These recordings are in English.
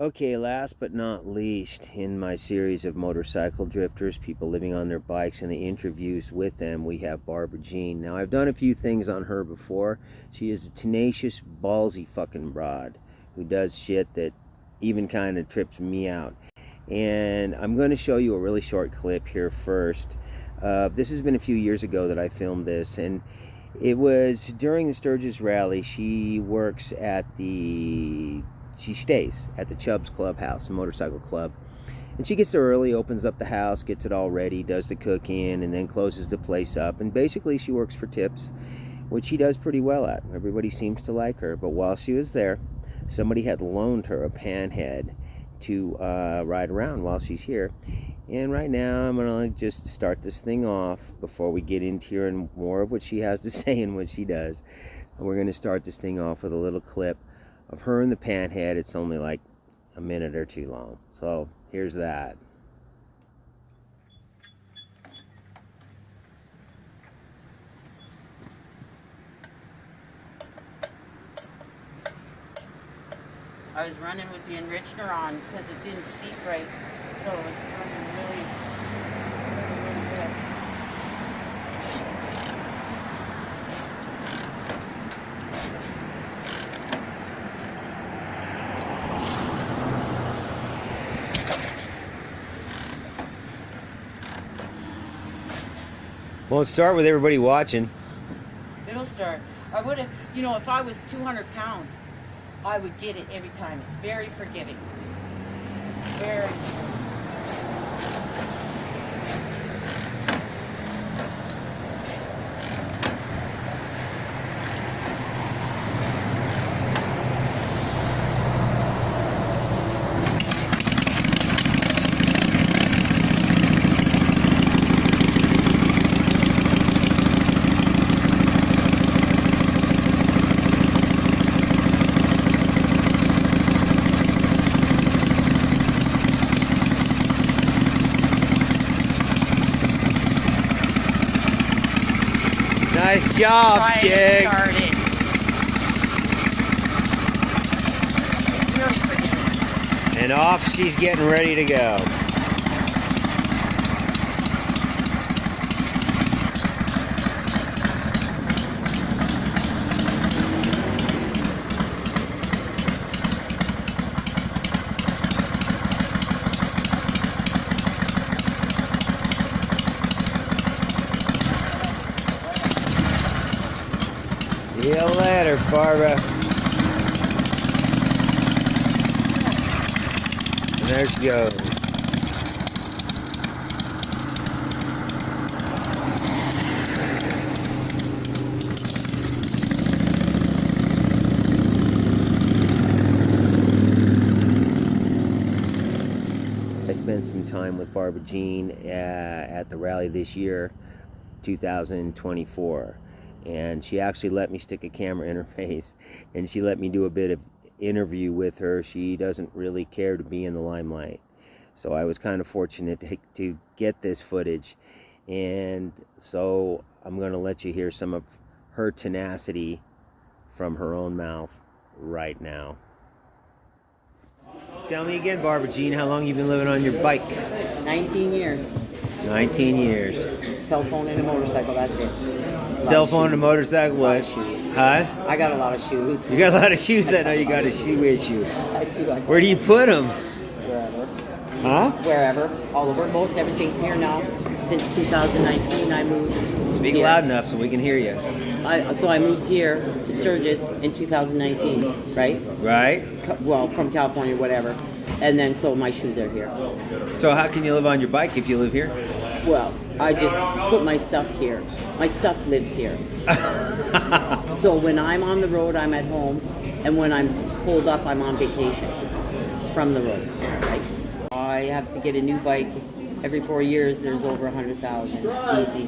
Okay, last but not least, in my series of motorcycle drifters, people living on their bikes and the interviews with them, we have Barbra-Jean. Now, I've done a few things on her before. She is a tenacious, ballsy fucking broad who does shit that even kind of trips me out. And I'm going to show you a really short clip here first. This has been a few years ago that I filmed this, and it was during the Sturgis rally. She stays at the Chubbs Clubhouse, a motorcycle club. And she gets there early, opens up the house, gets it all ready, does the cooking, and then closes the place up. And basically she works for tips, which she does pretty well at. Everybody seems to like her. But while she was there, somebody had loaned her a panhead to ride around while she's here. And right now I'm going to just start this thing off before we get into hearing more of what she has to say and what she does. And we're going to start this thing off with a little clip of her and the panhead. It's only like a minute or two long. So here's that. I was running with the enricher on because it didn't seat right, so it was running really good. Well, let's start with everybody watching. It'll start. I would have, you know, if I was 200 pounds, I would get it every time. It's very forgiving. Very. Nice job, chick. And off she's getting ready to go. See you later, Barbara. And there she goes. I spent some time with Barbra-Jean at the rally this year, 2024. And she actually let me stick a camera in her face, and she let me do a bit of interview with her. She doesn't really care to be in the limelight, so I was kind of fortunate to get this footage. And so I'm going to let you hear some of her tenacity from her own mouth right now. Tell me again, Barbra-Jean, how long you been living on your bike? 19 years. 19 years. Cell phone and a motorcycle, that's it. Cell phone and a motorcycle, what? Shoes. Huh? I got a lot of shoes. You got a lot of shoes. I know you got a shoe issue. I do like Where do you put them? wherever. Huh? Wherever. All over. Most everything's here now. Since 2019 I moved. Speak here. loud enough so we can hear you. So I moved here to Sturgis in 2019, right? Right? Well, from California, whatever. And then so my shoes are here. So how can you live on your bike if you live here? Well, I just put my stuff here. My stuff lives here. So when I'm on the road, I'm at home. And when I'm pulled up, I'm on vacation from the road. Right? I have to get a new bike. Every 4 years, there's over 100,000. Easy.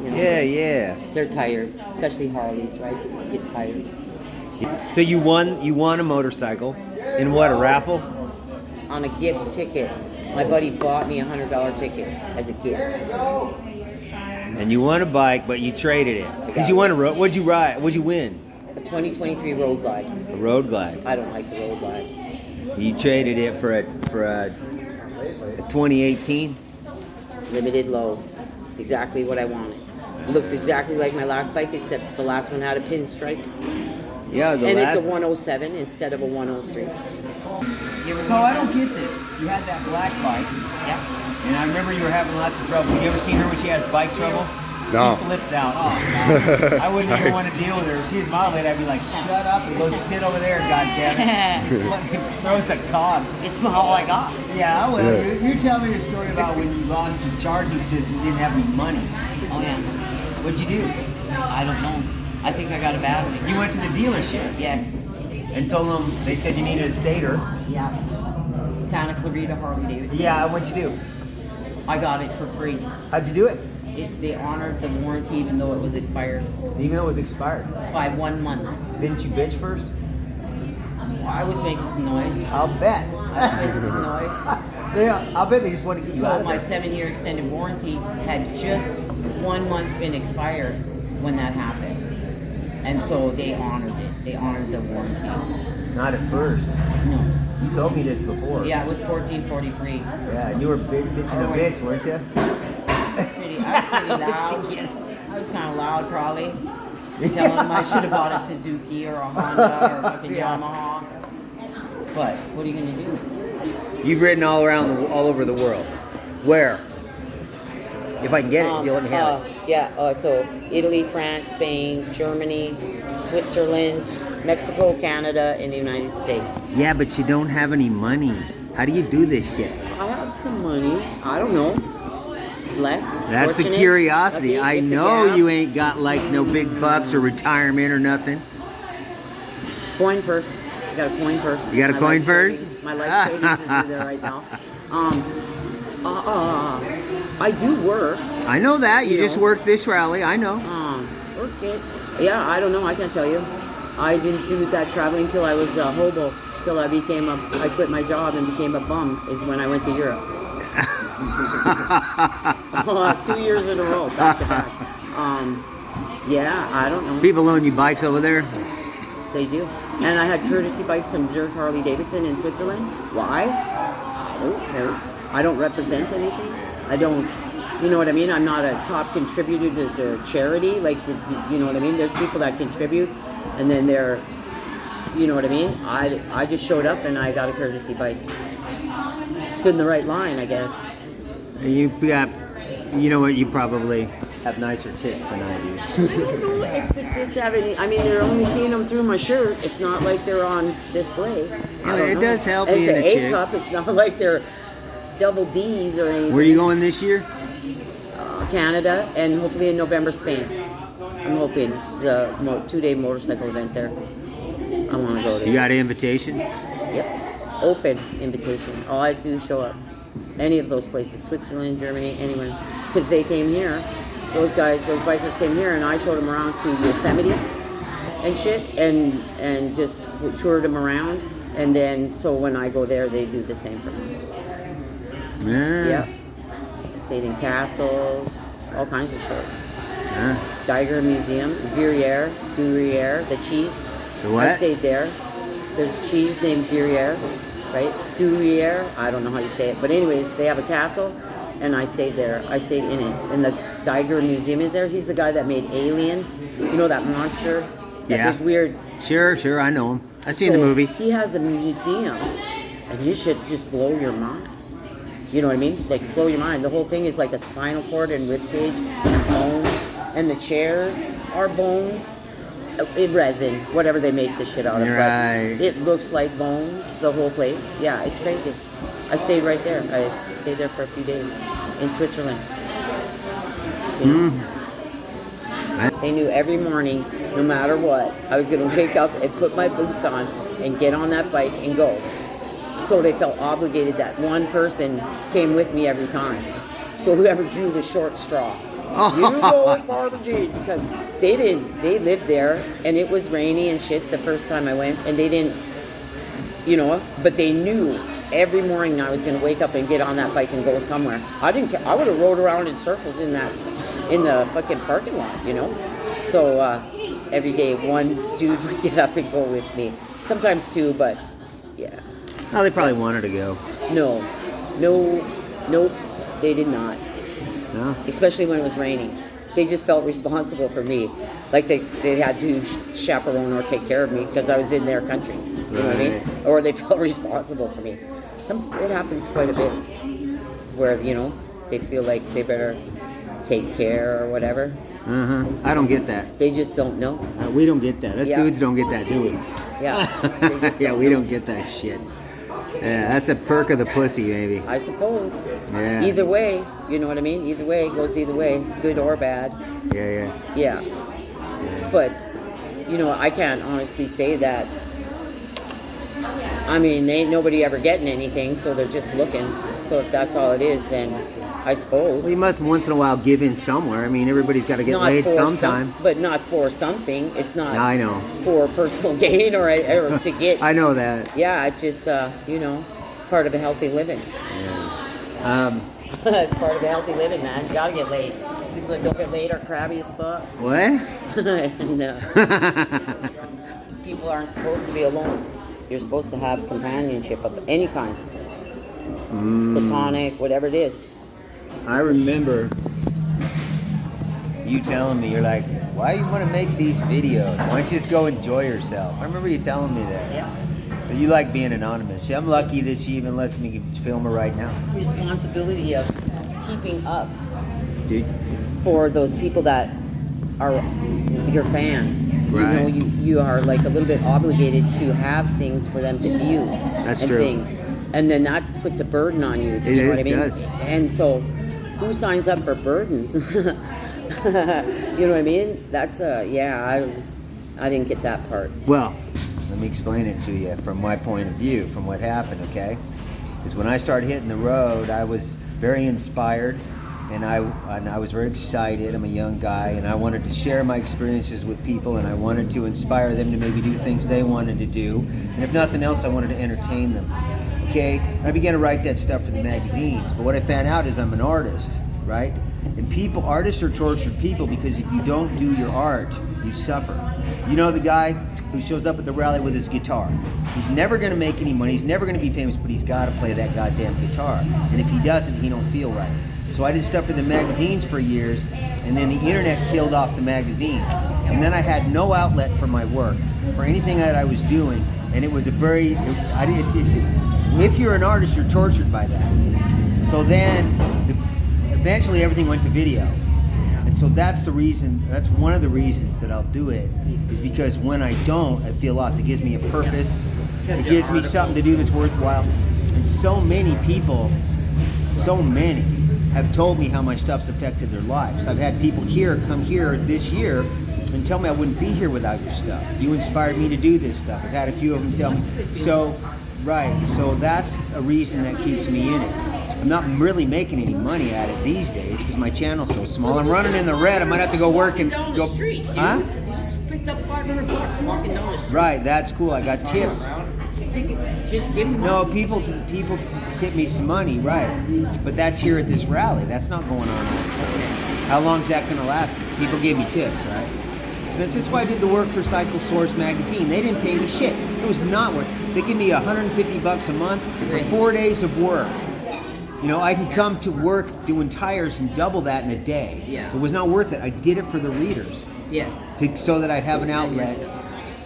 You know, Yeah. They're tired, especially Harleys, right? Get tired. So you won a motorcycle in what, a raffle? On a gift ticket. My buddy bought me a $100 ticket as a gift. And you won a bike, but you traded it because you won a road. What'd you ride? What'd you win? A 2023 Road Glide. A Road Glide. I don't like the Road Glide. You traded it for a 2018. Limited low. Exactly what I wanted. It looks exactly like my last bike, except the last one had a pinstripe. Yeah, and it's a 107 instead of a 103. So I don't get this. You had that black bike. Yeah. And I remember you were having lots of trouble. You ever seen her when she has bike trouble? No. She flips out. Oh, God. I wouldn't even want to deal with her. If she was my lady, I'd be like, shut up and go sit over there, goddammit. Throws a cog. It's all I got. Yeah, well, you tell me the story about when you lost your charging system and didn't have any money. Oh, yeah. What'd you do? I don't know. I think I got a battery. You went to the dealership Yes. and told them they said you needed a stator. Yeah. Santa Clarita Harley Davidson. Yeah, what'd you do? I got it for free. How'd you do it? They honored the warranty even though it was expired Even though it was expired. by 1 month. Didn't you bitch first? I was making some noise. I'll bet. I was making some noise. Yeah, I'll bet they just want to get you out So of my there. 7-year extended warranty had just 1 month been expired when that happened. And so they honored it. They honored the warranty. Not at first. No. You told me this before. Yeah, it was $14.43. Yeah, you were bitching a bitch, weren't you? I was pretty loud. I was kind of loud, probably. Telling them I should have bought a Suzuki or a Honda or a fucking Yamaha. But what are you gonna do? You've ridden all over the world. Where? If I can get it, if you let me have it. Yeah. So Italy, France, Spain, Germany, Switzerland, Mexico, Canada, and the United States. Yeah, but you don't have any money. How do you do this shit? I have some money. I don't know. Blessed. That's a fortunate, curiosity. lucky, I if the know gap. you ain't got like no big bucks or retirement or nothing. Coin purse. I got a coin purse. You got a My coin life purse? savings- My life savings is in there right now. I do work. I know that. You You just know. worked this rally. I know. Okay. Yeah, I don't know. I can't tell you. I didn't do that traveling till I was a hobo. Till I quit my job and became a bum. Is when I went to Europe. 2 years in a row, back to back. Yeah, I don't know. People loan you bikes over there. They do. And I had courtesy bikes from Zurich Harley Davidson in Switzerland. Why? I don't know. I don't represent anything. I don't, you know what I mean? I'm not a top contributor to their charity. Like, you know what I mean? There's people that contribute and then they're, you know what I mean? I just showed up and I got a courtesy bike. Stood in the right line, I guess. You got, you know what? You probably have nicer tits than I do. I don't know if the kids have any. I mean, they're only seeing them through my shirt. It's not like they're on display. Yeah, I don't it know. does help It's being an a A chick. cup. It's not like they're double D's or anything. Where are you going this year? Canada and hopefully in November Spain. I'm hoping it's a 2-day motorcycle event there. I want to go there. You got an invitation? Yep. Open invitation. All I do is show up. Any of those places, Switzerland, Germany, anywhere. Because they came here, those bikers came here and I showed them around to Yosemite and shit and just toured them around. And then, so when I go there, they do the same for me. Yeah. Yep. Stayed in castles, all kinds of shit. Yeah. Geiger Museum, Gruyere, the cheese. The what? I stayed there. There's a cheese named Gruyere, right? Gruyere, I don't know how you say it. But anyways, they have a castle, and I stayed there. I stayed in it. And the Geiger Museum is there. He's the guy that made Alien. You know that monster? That Yeah. big weird... Sure, I know him. I've seen the So, movie. He has a museum, and you should just blow your mind. You know what I mean? Like, blow your mind. The whole thing is like a spinal cord and rib cage and bones, and the chairs are bones in resin, whatever they make the shit out of. but Right. It looks like bones, the whole place. Yeah, it's crazy. I stayed right there. I stayed there for a few days in Switzerland. You know? They knew every morning, no matter what, I was going to wake up and put my boots on and get on that bike and go. So they felt obligated that one person came with me every time. So whoever drew the short straw, you go with Barbra-Jean, because they lived there and it was rainy and shit the first time I went, and they didn't, you know, but they knew every morning I was going to wake up and get on that bike and go somewhere. I didn't care. I would have rode around in circles in the fucking parking lot, you know. So every day one dude would get up and go with me. Sometimes two, but yeah. Oh, they probably wanted to go. No, nope, they did not. No? Especially when it was raining. They just felt responsible for me. Like they had to chaperone or take care of me because I was in their country. You know what I mean? Or they felt responsible for me. It happens quite a bit where, you know, they feel like they better take care or whatever. I don't get that. They just don't know. We don't get that. Us dudes don't get that, do we? Yeah. Yeah, we don't get that shit. Yeah, that's a perk of the pussy, maybe. I suppose. Yeah. Either way, you know what I mean? Either way, it goes either way, good or bad. Yeah. But, you know, I can't honestly say that. I mean, ain't nobody ever getting anything, so they're just looking. So if that's all it is, then I suppose. Well, you must once in a while give in somewhere. I mean, everybody's got to get laid sometime. But not for something. It's not I know. for personal gain or to get. I know that. Yeah, it's just, you know, it's part of a healthy living. Yeah. It's part of a healthy living, man. You gotta get laid. People that don't get laid are crabby as fuck. What? No. People aren't supposed to be alone. You're supposed to have companionship of any kind. Platonic, whatever it is. I remember you telling me, you're like, why you want to make these videos? Why don't you just go enjoy yourself? I remember you telling me that. Yeah. So you like being anonymous. I'm lucky that she even lets me film her right now. Responsibility of keeping up Dude. for those people that are your fans. Right. You know, you are like a little bit obligated to have things for them to view. That's and true. Things. And then that puts a burden on you. You know what I mean? Does. And so, who signs up for burdens? You know what I mean? That's I didn't get that part. Well, let me explain it to you from my point of view, from what happened, okay? Because when I started hitting the road, I was very inspired, and I was very excited. I'm a young guy, and I wanted to share my experiences with people, and I wanted to inspire them to maybe do things they wanted to do. And if nothing else, I wanted to entertain them. Okay, I began to write that stuff for the magazines, but what I found out is I'm an artist, right? And artists are tortured people because if you don't do your art, you suffer. You know the guy who shows up at the rally with his guitar? He's never going to make any money, he's never going to be famous, but he's got to play that goddamn guitar. And if he doesn't, he don't feel right. So I did stuff for the magazines for years, and then the internet killed off the magazines. And then I had no outlet for my work, for anything that I was doing, and it was a very, if you're an artist, you're tortured by that. So then, eventually everything went to video. And so that's one of the reasons that I'll do it, is because when I don't, I feel lost. It gives me a purpose. It gives me something to do that's worthwhile. And so many people, have told me how my stuff's affected their lives. I've had people come here this year and tell me I wouldn't be here without your stuff. You inspired me to do this stuff. I've had a few of them tell me. So that's a reason that keeps me in it. I'm not really making any money at it these days because my channel's so small. I'm running in the red. I might have to go work and down go. the street. Huh? You just picked up $500 walking down the street. Right, that's cool. I got tips. Just give them No, people tip me some money, right? But that's here at this rally. That's not going on all the time. How long's that going to last? People gave me tips, right? That's why I did the work for Cycle Source magazine. They didn't pay me shit. It was not worth. They give me $150 a month for 4 days of work. You know, I can come to work doing tires and double that in a day. Yeah. It was not worth it. I did it for the readers. Yes. So that I'd have an outlet.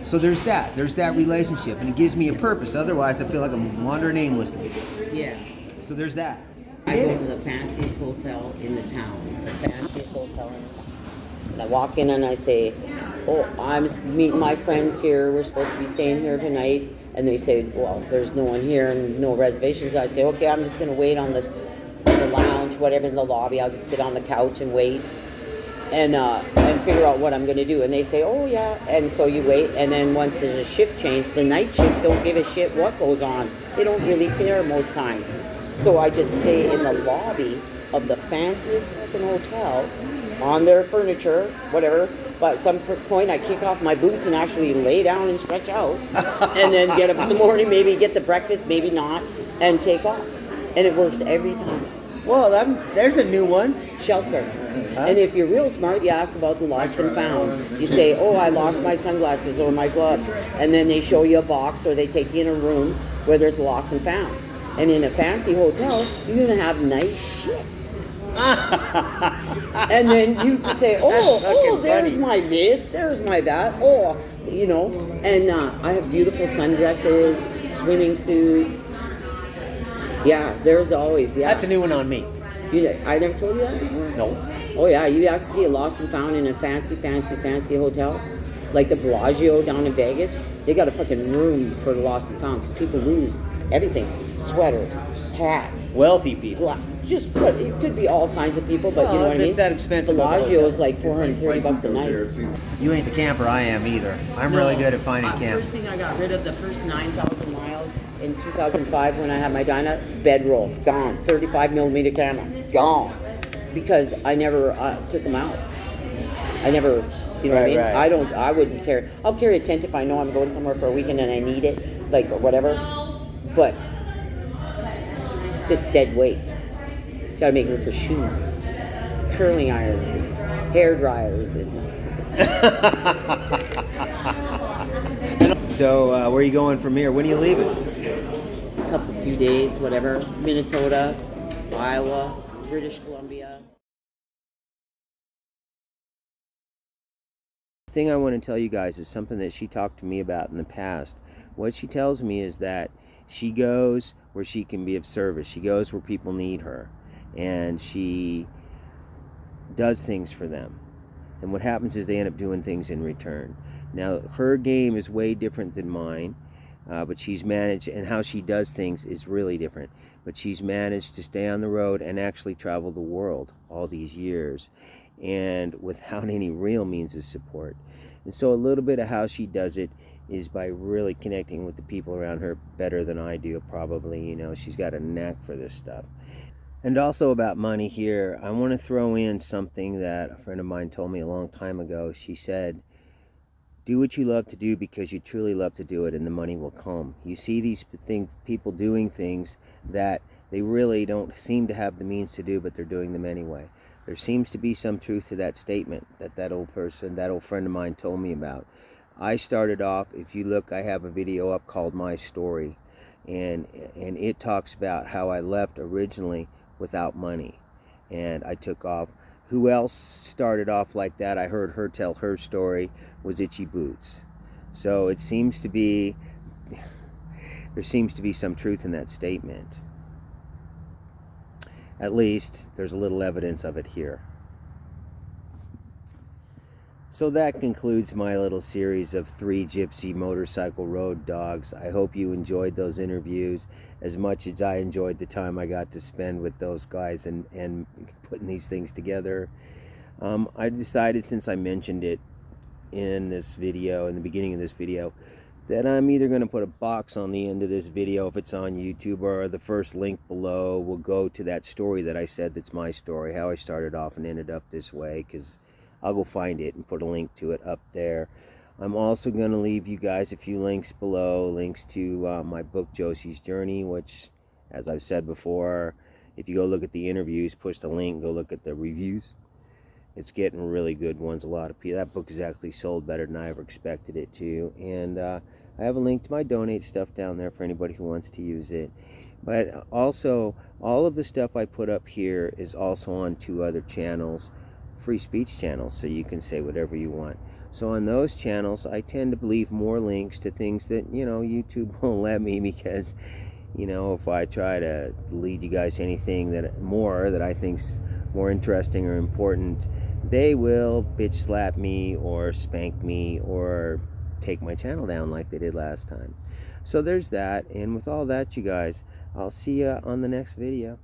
So there's that relationship, and it gives me a purpose. Otherwise, I feel like I'm wandering aimlessly. Yeah. So there's that. I go to the fanciest hotel in the town. The fanciest hotel in the town. And I walk in and I say, oh, I'm meeting my friends here. We're supposed to be staying here tonight. And they say, well, there's no one here and no reservations. I say, okay, I'm just going to wait on the lounge, whatever, in the lobby. I'll just sit on the couch and wait and figure out what I'm going to do. And they say, oh, yeah. And so you wait. And then once there's a shift change, the night shift don't give a shit what goes on. They don't really care most times. So I just stay in the lobby of the fanciest fucking hotel on their furniture, whatever. But at some point, I kick off my boots and actually lay down and stretch out. And then get up in the morning, maybe get the breakfast, maybe not, and take off. And it works every time. Well, there's a new one, shelter. And if you're real smart, you ask about the lost and found. You say, oh, I lost my sunglasses or my gloves. And then they show you a box or they take you in a room where there's lost and founds. And in a fancy hotel, you're going to have nice shit. And then you can say, oh, there's my this, there's my that. Oh, you know. And I have beautiful sundresses, swimming suits. Yeah, there's always, yeah. That's a new one on me. I never told you that before? No. Oh yeah, you have to see a lost and found in a fancy hotel. Like the Barbra-Jean down in Vegas. They got a fucking room for the lost and found because people lose everything. Sweaters, hats. Wealthy people. It could be all kinds of people, but you know what I mean? It's that expensive. Bellagio is like $430 a night. You ain't the camper I am either. I'm really good at finding camps. First thing I got rid of the first 9,000 miles in 2005 when I had my Dyna, bedroll, gone. 35 millimeter camera, gone. Because I never took them out. I never, you know what I mean? Right. I wouldn't carry. I'll carry a tent if I know I'm going somewhere for a weekend and I need it, like or whatever. But it's just dead weight. Got to make room for shoes, curling irons, and hair dryers. So where are you going from here? When are you leaving? A few days, whatever. Minnesota, Iowa, British Columbia. The thing I want to tell you guys is something that she talked to me about in the past. What she tells me is that she goes where she can be of service. She goes where people need her. And she does things for them. And what happens is they end up doing things in return. Now, her game is way different than mine, but she's managed, and how she does things is really different. But she's managed to stay on the road and actually travel the world all these years, and without any real means of support. And so a little bit of how she does it is by really connecting with the people around her better than I do, probably. You know, she's got a knack for this stuff. And also about money here, I want to throw in something that a friend of mine told me a long time ago. She said, do what you love to do because you truly love to do it, and the money will come. You see these people doing things that they really don't seem to have the means to do, but they're doing them anyway. There seems to be some truth to that statement that old friend of mine told me about. I started off, if you look, I have a video up called My Story, and it talks about how I left originally without money, and I took off. Who else started off like that? I heard her tell her story, was Itchy Boots. So it seems to be, there seems to be some truth in that statement. At least there's a little evidence of it here. So that concludes my little series of 3 gypsy motorcycle road dogs. I hope you enjoyed those interviews as much as I enjoyed the time I got to spend with those guys and putting these things together. I decided, since I mentioned it in this video, in the beginning of this video, that I'm either going to put a box on the end of this video if it's on YouTube, or the first link below will go to that story that I said that's my story, how I started off and ended up this way, because I'll go find it and put a link to it up there. I'm also going to leave you guys a few links below, links to my book, Josie's Journey, which, as I've said before, if you go look at the interviews, push the link, go look at the reviews. It's getting really good ones. A lot of people. That book is actually sold better than I ever expected it to. And I have a link to my donate stuff down there for anybody who wants to use it. But also, all of the stuff I put up here is also on 2 other channels, free speech channels, so you can say whatever you want. So on those channels, I tend to leave more links to things that, you know, YouTube won't let me, because, you know, if I try to lead you guys to anything that I think's more interesting or important, they will bitch slap me or spank me or take my channel down like they did last time. So there's that. And with all that, you guys, I'll see you on the next video.